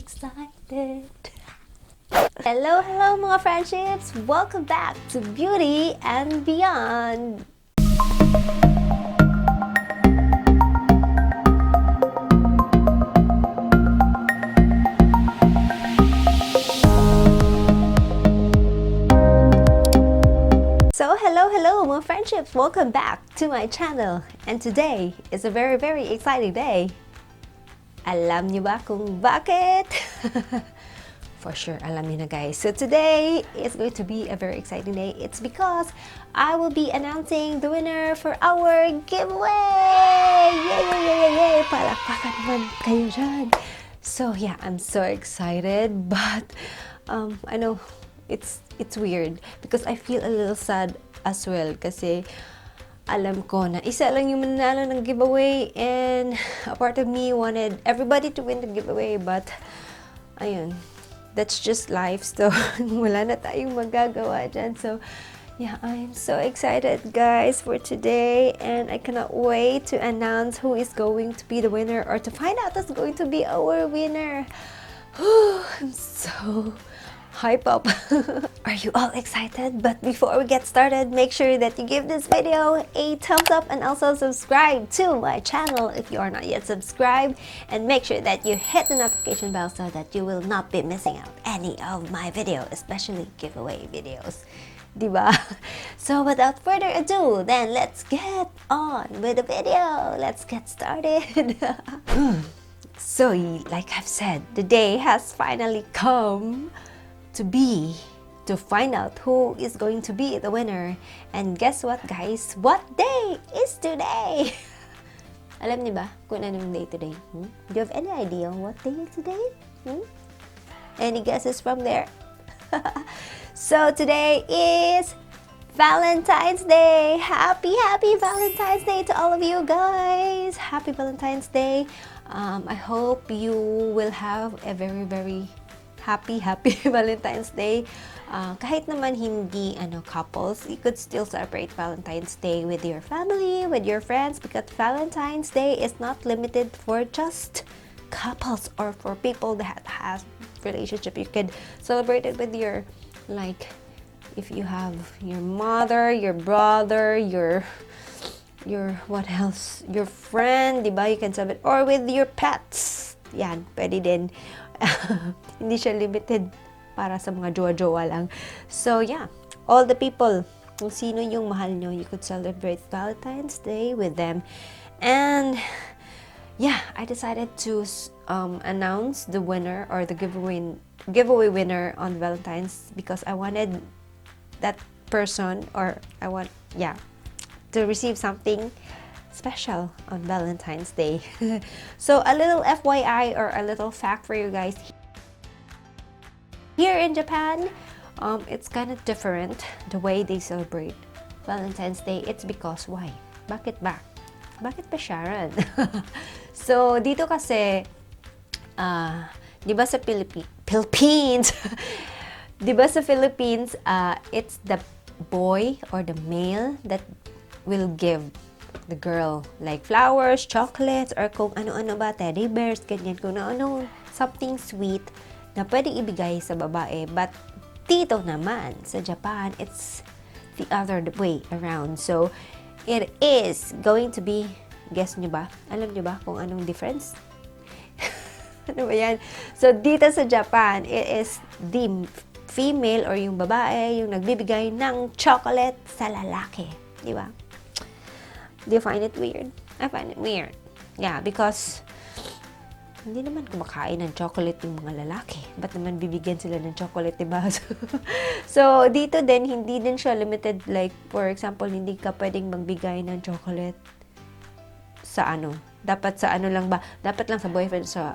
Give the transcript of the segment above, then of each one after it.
excited. Hello, hello mga friendships! Welcome back to Beauty and Beyond! So, hello mga friendships! Welcome back to my channel! And today is a very, very exciting day. Alam niyo ba kung bakit? For sure, alam niyo na guys. So today is going to be a very exciting day. It's because I will be announcing the winner for our giveaway! Yay, yay, yay, yay, yay! Palakpakan naman kayo dyan. So yeah, I'm so excited, but I know it's weird because I feel a little sad as well kasi alam ko na isa lang yung mananalo ng giveaway and a part of me wanted everybody to win the giveaway, but ayun, that's just life, so wala na tayong magagawa dyan. So yeah, I'm so excited guys for today and I cannot wait to announce who is going to be the winner or to find out who's going to be our winner. I'm so hype up. Are you all excited? But before we get started, make sure that you give this video a thumbs up and also subscribe to my channel if you are not yet subscribed, and make sure that you hit the notification bell so that you will not be missing out any of my videos, especially giveaway videos. Diba? So without further ado, then let's get on with the video. Let's get started. So like I've said, the day has finally come to find out who is going to be the winner. And guess what guys? What day is today? Alam niyo ba kung anong day today? Do you have any idea what day is today? Any guesses from there? So today is Valentine's Day. Happy Valentine's Day to all of you guys. Happy Valentine's Day. I hope you will have a very, very happy Valentine's Day. Kahit naman hindi couples, you could still celebrate Valentine's Day with your family, with your friends, because Valentine's Day is not limited for just couples or for people that have relationship. You could celebrate it with your, like, if you have your mother, your brother, your what else? Your friend, diba? You can celebrate, or with your pets. Yan, pwede din. Hindi siya limited para sa mga jowa-jowa lang. So yeah, all the people, kung sino yung mahal nyo, you could celebrate Valentine's Day with them. And yeah, I decided to announce the winner or the giveaway winner on Valentine's because I wanted that person, or I want, yeah, to receive something special on Valentine's Day. So a little FYI or a little fact for you guys. Here in Japan, it's kind of different the way they celebrate Valentine's Day. It's because why? Bakit ba? Bakit ba, Sharon? So dito kasi, di ba sa Philippines, di ba sa Philippines, it's the boy or the male that will give the girl like flowers, chocolates, or kung ano-ano ba, teddy bears, ganyan, kung ano, something sweet na pwedeng ibigay sa babae. But dito naman sa Japan, it's the other way around. So it is going to be, guess nyo ba? Alam nyo ba kung anong difference? Ano ba yan? So dito sa Japan, it is the female or yung babae yung nagbibigay ng chocolate sa lalaki, di ba? Do you find it weird? I find it weird. Yeah, because hindi naman kumakain ng chocolate yung mga lalaki. Ba't naman bibigyan sila ng chocolate, diba? So, dito din, hindi din siya limited. Like, for example, hindi ka pwedeng magbigay ng chocolate sa dapat sa lang ba? Dapat lang sa boyfriend, sa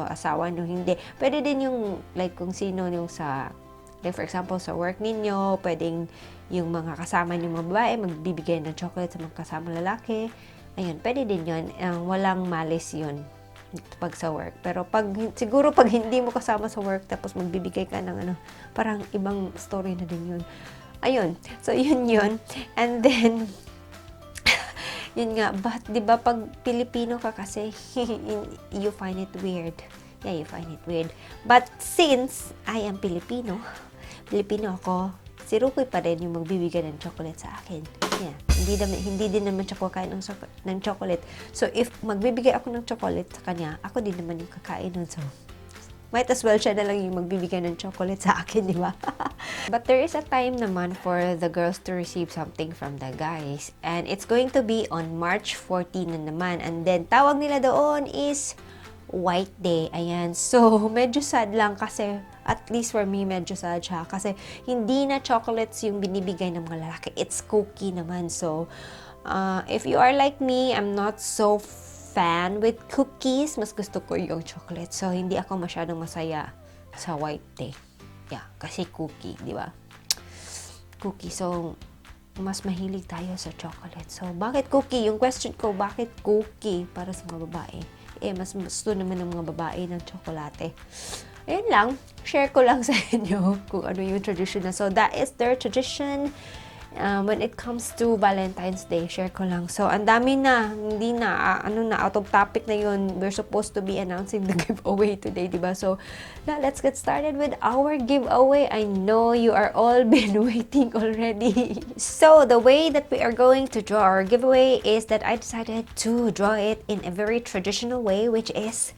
asawa nyo. Hindi. Pwede din yung, like, kung sino yung sa, like, for example, sa work ninyo, pwedeng yung mga kasama nyo mga babae, magbibigay ng chocolate sa mga kasama lalaki. Ayun, pwede din yun. Walang malis yun pag sa work. Pero siguro pag hindi mo kasama sa work, tapos magbibigay ka ng parang ibang story na din yun. Ayun. So, yun. And then, yun nga, but di ba pag Pilipino ka kasi, you find it weird. yeah, you find it weird. But since I am Filipino ako, si Rukoy pa rin yung magbibigay ng chocolate sa akin. Yeah, hindi din naman siya kakain ng chocolate. So, if magbibigay ako ng chocolate sa kanya, ako din naman yung kakain nun. So, might as well siya na lang yung magbibigay ng chocolate sa akin, di ba? But there is a time naman for the girls to receive something from the guys. And it's going to be on March 14 na naman. And then, tawag nila doon is White Day. Ayan. So, medyo sad lang kasi, at least for me, medyo sad siya. Kasi, hindi na chocolates yung binibigay ng mga lalaki. It's cookie naman. So, if you are like me, I'm not so fan with cookies. Mas gusto ko yung chocolate. So, hindi ako masyadong masaya sa White Day. Yeah, kasi cookie, di ba? Cookie. So, mas mahilig tayo sa chocolate. So, bakit cookie? Yung question ko, bakit cookie para sa mga babae? Mas gusto naman ng mga babae ng tsokolate. Ayun lang, share ko lang sa inyo kung ano yung tradition na. So, that is their tradition. When it comes to Valentine's Day, share ko lang. So, ang dami na, hindi na, out of topic na yun. We're supposed to be announcing the giveaway today, diba? So, yeah, let's get started with our giveaway. I know you are all been waiting already. So, the way that we are going to draw our giveaway is that I decided to draw it in a very traditional way, which is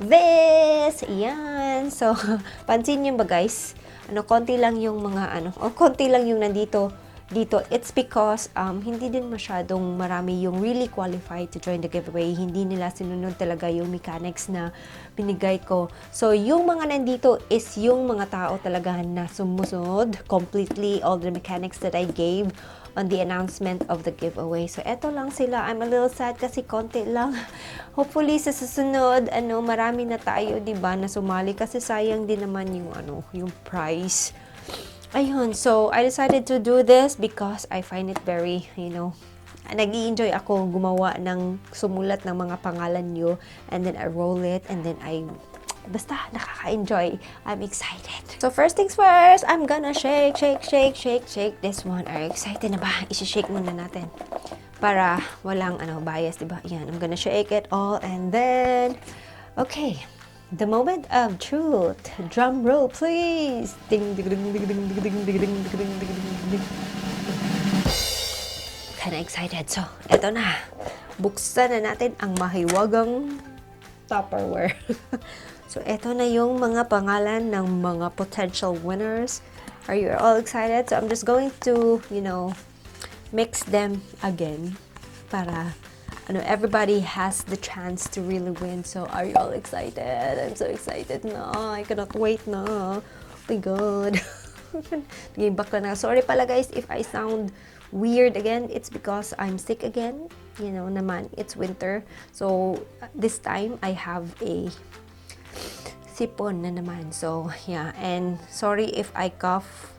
this! Yan! So, pansin nyo ba guys? Konti lang yung mga konti lang yung nandito. It's because hindi din masyadong marami yung really qualified to join the giveaway. Hindi nila sinunod talaga yung mechanics na binigay ko. So, yung mga nandito is yung mga tao talaga na sumusunod completely all the mechanics that I gave on the announcement of the giveaway. So, eto lang sila. I'm a little sad kasi konti lang. Hopefully, sa susunod, marami na tayo, diba, na sumali kasi sayang din naman yung, yung prize. Ayun, so I decided to do this because I find it very, nag-i-enjoy ako gumawa ng sumulat ng mga pangalan nyo and then I roll it and then basta nakaka-enjoy. I'm excited. So first things first, I'm gonna shake this one. Are you excited na ba? Isi-shake muna natin para walang bias, diba? Yan, I'm gonna shake it all and then, okay. The moment of truth. Drum roll, please. Ding, ding, ding, ding, ding, ding, ding, ding, ding, ding, ding. Kinda excited. So, eto na. Buksan na natin ang mahiwagang Tupperware. So, eto na yung mga pangalan ng mga potential winners. Are you all excited? So, I'm just going to, mix them again para everybody has the chance to really win. So, are you all excited? I'm so excited na. I cannot wait na. Oh my God. Game back na. Sorry pala guys if I sound weird again. It's because I'm sick again. Naman, it's winter. So, this time, I have a sipon na naman. So, yeah. And sorry if I cough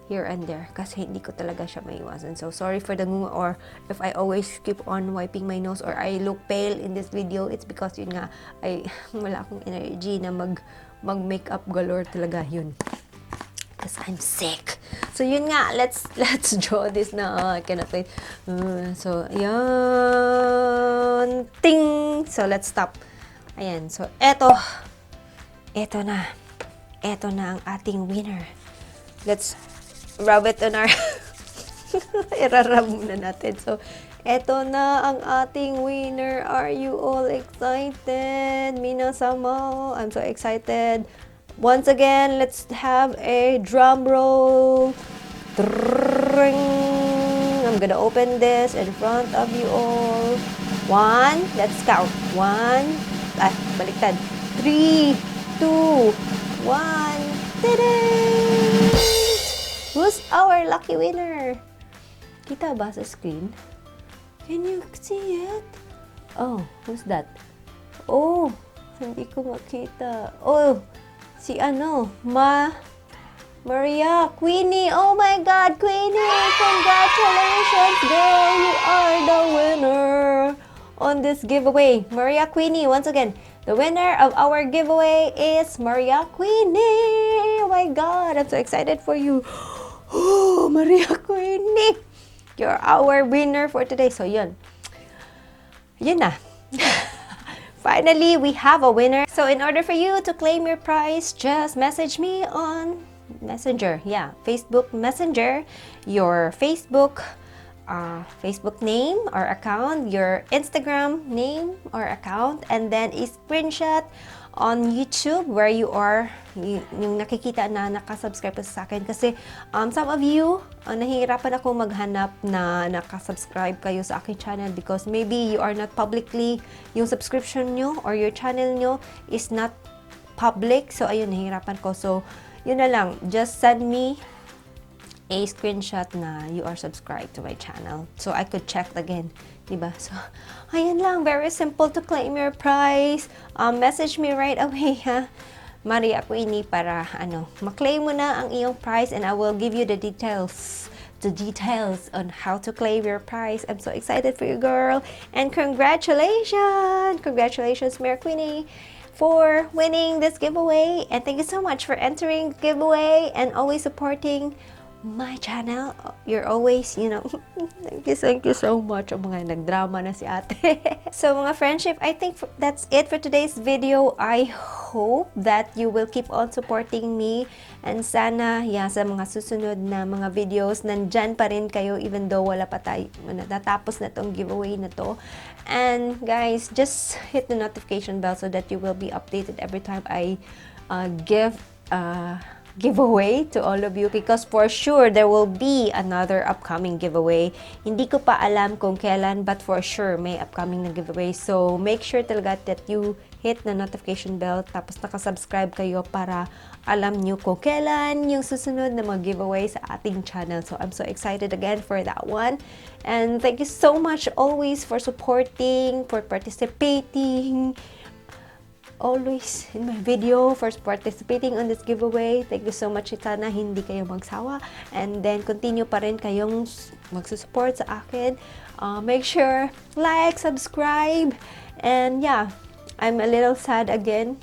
here and there kasi hindi ko talaga siya maiwasan. So, sorry for the ngunga or if I always keep on wiping my nose or I look pale in this video, it's because yun nga, wala akong energy na mag-makeup galore talaga yun. Because I'm sick. So, yun nga, let's draw this na. I cannot wait. So, yan. Ting! So, let's stop. Ayan. So, eto na. Eto na ang ating winner. Let's rub it on our irarab muna natin. So, eto na ang ating winner. Are you all excited? Minasama. I'm so excited. Once again, let's have a drum roll. I'm gonna open this in front of you all. 1, let's count. 1, baliktad. 3, 2, 1. Ta-da! Who's our lucky winner? Kita ba sa screen? Can you see it? Oh, who's that? Oh, hindi ko makita. Oh, si Maria, Queenie. Oh my God, Queenie! Congratulations, girl! You are the winner on this giveaway. Maria Queenie, once again, the winner of our giveaway is Maria Queenie. Oh my God, I'm so excited for you. Oh, Maria Queenie! You're our winner for today. So, yun na. Finally, we have a winner. So in order for you to claim your prize, just message me on Messenger. Yeah, Facebook Messenger, your Facebook name or account, your Instagram name or account, and then a screenshot on YouTube where you are, yung nakikita na nakasubscribe sa akin. Kasi some of you, nahihirapan ako maghanap na nakasubscribe kayo sa aking channel because maybe you are not publicly, yung subscription nyo or your channel nyo is not public. So ayun, nahihirapan ko. So yun na lang, just send me a screenshot na you are subscribed to my channel so I could check again, diba? So ayan lang, very simple to claim your prize. Message me right away, ha, Maria Queenie, para maklaim mo na ang iyong prize, and I will give you the details on how to claim your prize. I'm so excited for you, girl, and congratulations, Maria Queenie, for winning this giveaway, and thank you so much for entering the giveaway and always supporting my channel. You're always, thank you so much. Mga nagdrama na si ate. So mga friendship, I think that's it for today's video. I hope that you will keep on supporting me, and sana sa mga susunod na mga videos, nandyan pa rin kayo even though wala pa tayo, natatapos na tong giveaway na to. And guys, just hit the notification bell so that you will be updated every time I give giveaway to all of you, because for sure there will be another upcoming giveaway. Hindi ko pa alam kung kailan, but for sure may upcoming na giveaway. So make sure talaga that you hit the notification bell, tapos nakasubscribe kayo para alam nyo kung kailan yung susunod na mga giveaway sa ating channel. So I'm so excited again for that one. And thank you so much always for supporting, for participating always in my video, for participating on this giveaway. Thank you so much. Sana hindi kayo magsawa, and then continue pa rin kayong magsusupport sa akin. Make sure like, subscribe, and yeah, I'm a little sad again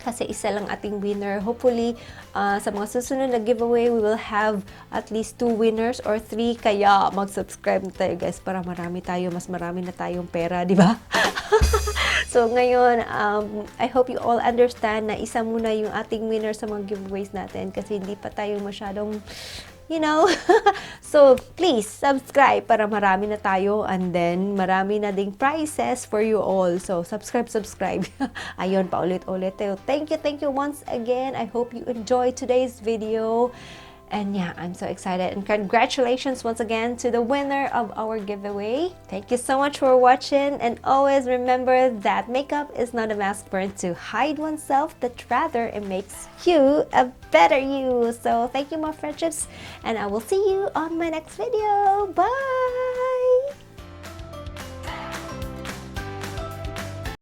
kasi isa lang ating winner. Hopefully sa mga susunod na giveaway, we will have at least 2 winners or 3. Kaya mag-subscribe na tayo, guys, para marami tayo, mas marami na tayong pera, di ba? So ngayon, I hope you all understand na isa muna yung ating winner sa mga giveaways natin kasi hindi pa tayo masyadong, so please subscribe para marami na tayo, and then marami na ding prizes for you all. So subscribe. Ayun, paulit-ulit. Thank you once again. I hope you enjoyed today's video. And yeah, I'm so excited, and congratulations once again to the winner of our giveaway. Thank you so much for watching, and always remember that makeup is not a mask worn to hide oneself, but rather it makes you a better you. So thank you, my friendships, and I will see you on my next video. Bye!